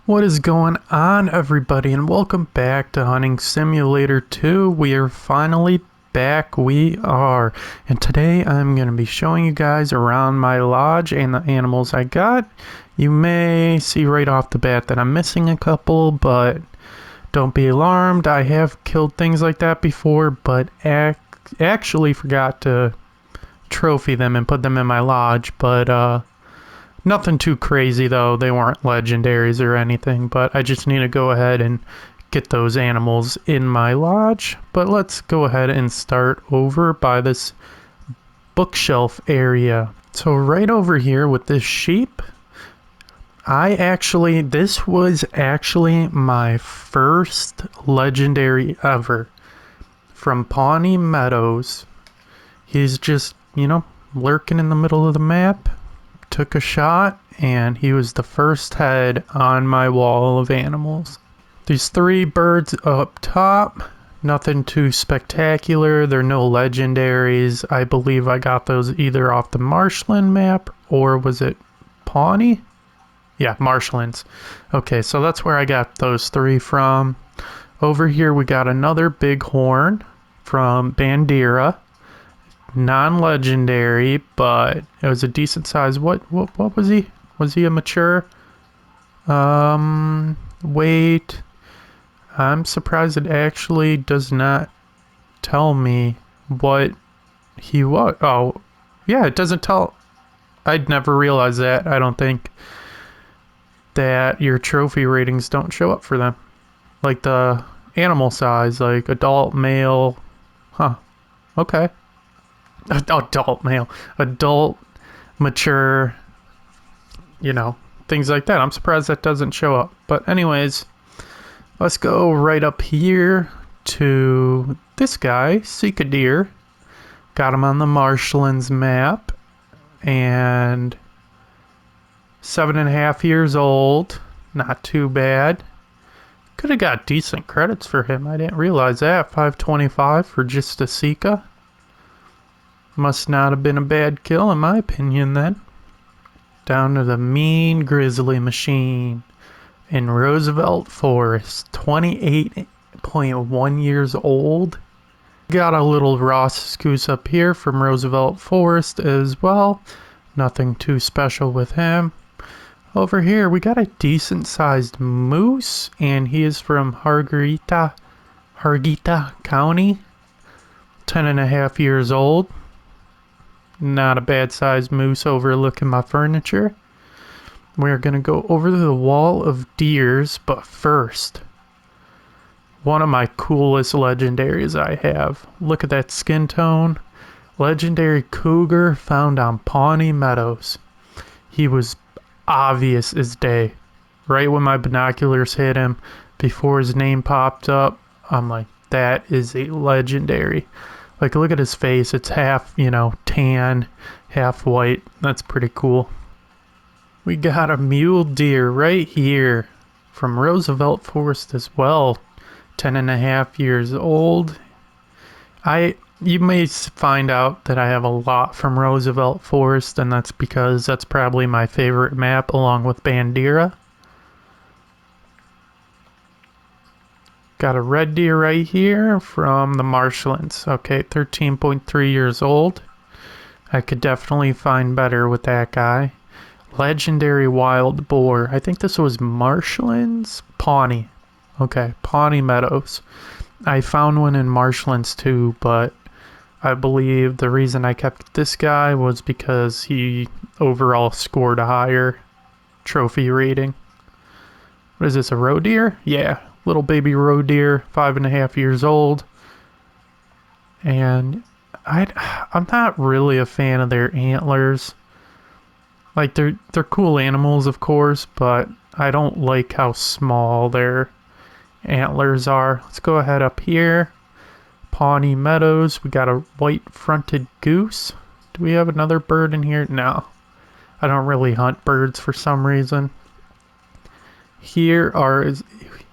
What is going on, everybody, and welcome back to Hunting Simulator 2. We are finally back. We are. And today I'm going to be showing you guys around my lodge and the animals I got. You may see right off the bat that I'm missing a couple, but don't be alarmed. I have killed things like that before, but actually forgot to trophy them and put them in my lodge, but nothing too crazy though. They weren't legendaries or anything, but I just need to go ahead and get those animals in my lodge. But let's go ahead and start over by this bookshelf area. So right over here with this sheep, this was actually my first legendary ever from Pawnee Meadows. He's just, lurking in the middle of the map. Took a shot, and he was the first head on my wall of animals. These three birds up top, nothing too spectacular. They're no legendaries. I believe I got those either off the Marshland map, or was it Pawnee? Yeah, Marshlands. Okay, so that's where I got those three from. Over here we got another bighorn from Bandera. Non-legendary, but it was a decent size. What was he? Was he a mature? Wait. I'm surprised it actually does not tell me what he was. Oh, yeah, it doesn't tell. I'd never realized that. I don't think that your trophy ratings don't show up for them. Like the animal size, like adult male. Huh. Okay. Adult male, adult, mature, things like that. I'm surprised that doesn't show up. But anyways, let's go right up here to this guy, Deer. Got him on the Marshlands map, and 7.5 years old. Not too bad. Could have got decent credits for him. I didn't realize that. 525 for just a Sika. Must not have been a bad kill, in my opinion, then. Down to the mean Grizzly Machine in Roosevelt Forest. 28.1 years old. Got a little Ross's Goose up here from Roosevelt Forest as well. Nothing too special with him. Over here, we got a decent-sized moose, and he is from Hargita County. 10.5 years old. Not a bad sized moose overlooking my furniture. We're going to go over to the wall of deers, but first, one of my coolest legendaries I have. Look at that skin tone. Legendary Cougar found on Pawnee Meadows. He was obvious as day. Right when my binoculars hit him, before his name popped up, I'm like, that is a legendary. Like, look at his face. It's half, tan, half white. That's pretty cool. We got a Mule Deer right here from Roosevelt Forest as well. 10.5 years old. You may find out that I have a lot from Roosevelt Forest, and that's because that's probably my favorite map along with Bandera. Got a red deer right here from the Marshlands. Okay, 13.3 years old. I could definitely find better with that guy. Legendary wild boar. I think this was Marshlands? Pawnee. Okay, Pawnee Meadows. I found one in Marshlands too, but I believe the reason I kept this guy was because he overall scored a higher trophy rating. What is this, a roe deer? Yeah. Little baby roe deer, 5.5 years old. And I'm not really a fan of their antlers. Like, they're cool animals, of course, but I don't like how small their antlers are. Let's go ahead up here. Pawnee Meadows. We got a white-fronted goose. Do we have another bird in here? No. I don't really hunt birds for some reason.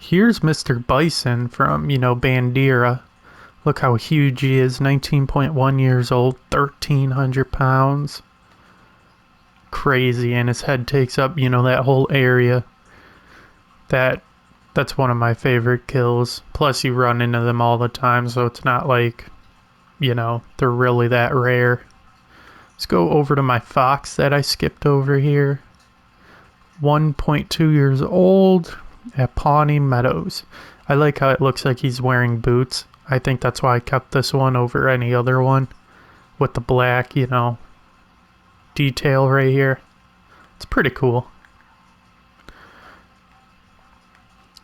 Here's Mr. Bison from, Bandera. Look how huge he is. 19.1 years old, 1,300 pounds. Crazy, and his head takes up, that whole area. That's one of my favorite kills. Plus you run into them all the time, so it's not like, you know, they're really that rare. Let's go over to my fox that I skipped over here. 1.2 years old at Pawnee Meadows. I like how it looks like he's wearing boots. I think that's why I kept this one over any other one with the black, you know, detail right here. It's pretty cool.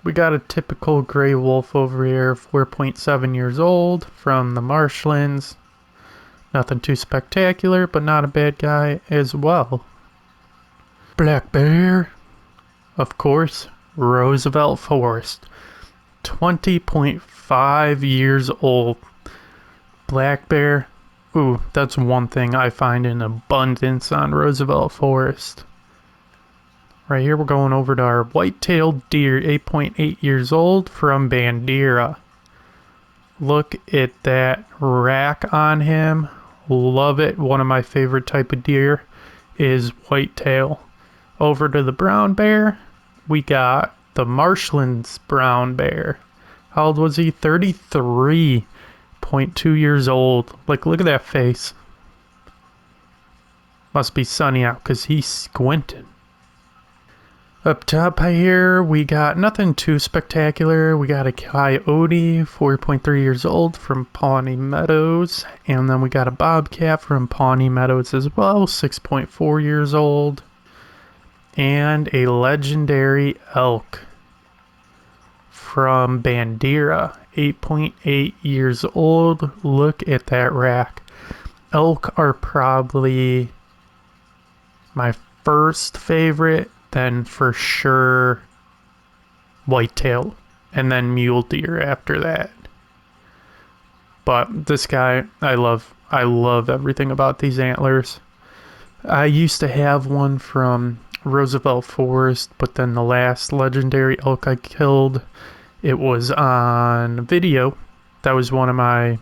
We got a typical gray wolf over here, 4.7 years old from the Marshlands. Nothing too spectacular, but not a bad guy as well. Black bear, of course, Roosevelt Forest. 20.5 years old. Black bear. Ooh, that's one thing I find in abundance on Roosevelt Forest. Right here we're going over to our white-tailed deer, 8.8 years old from Bandera. Look at that rack on him. Love it. One of my favorite type of deer is whitetail. Over to the brown bear, we got the Marshlands brown bear. How old was he? 33.2 years old. Like, look at that face. Must be sunny out because he's squinting. Up top here, we got nothing too spectacular. We got a coyote, 4.3 years old from Pawnee Meadows. And then we got a bobcat from Pawnee Meadows as well, 6.4 years old. And a legendary elk from Bandera, 8.8 years old. Look at that rack. Elk are probably my first favorite, then for sure whitetail, and then mule deer after that. But this guy, I love everything about these antlers. I used to have one from Roosevelt Forest, but then the last legendary elk I killed, it was on video. That was one of my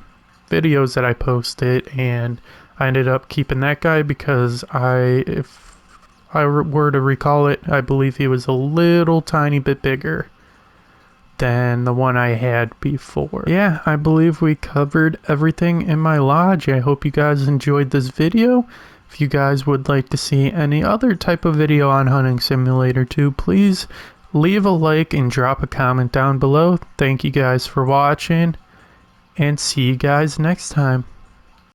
videos that I posted, and I ended up keeping that guy because if I were to recall it, I believe he was a little tiny bit bigger than the one I had before. Yeah, I believe we covered everything in my lodge. I hope you guys enjoyed this video. If you guys would like to see any other type of video on Hunting Simulator 2, please leave a like and drop a comment down below. Thank you guys for watching, and see you guys next time.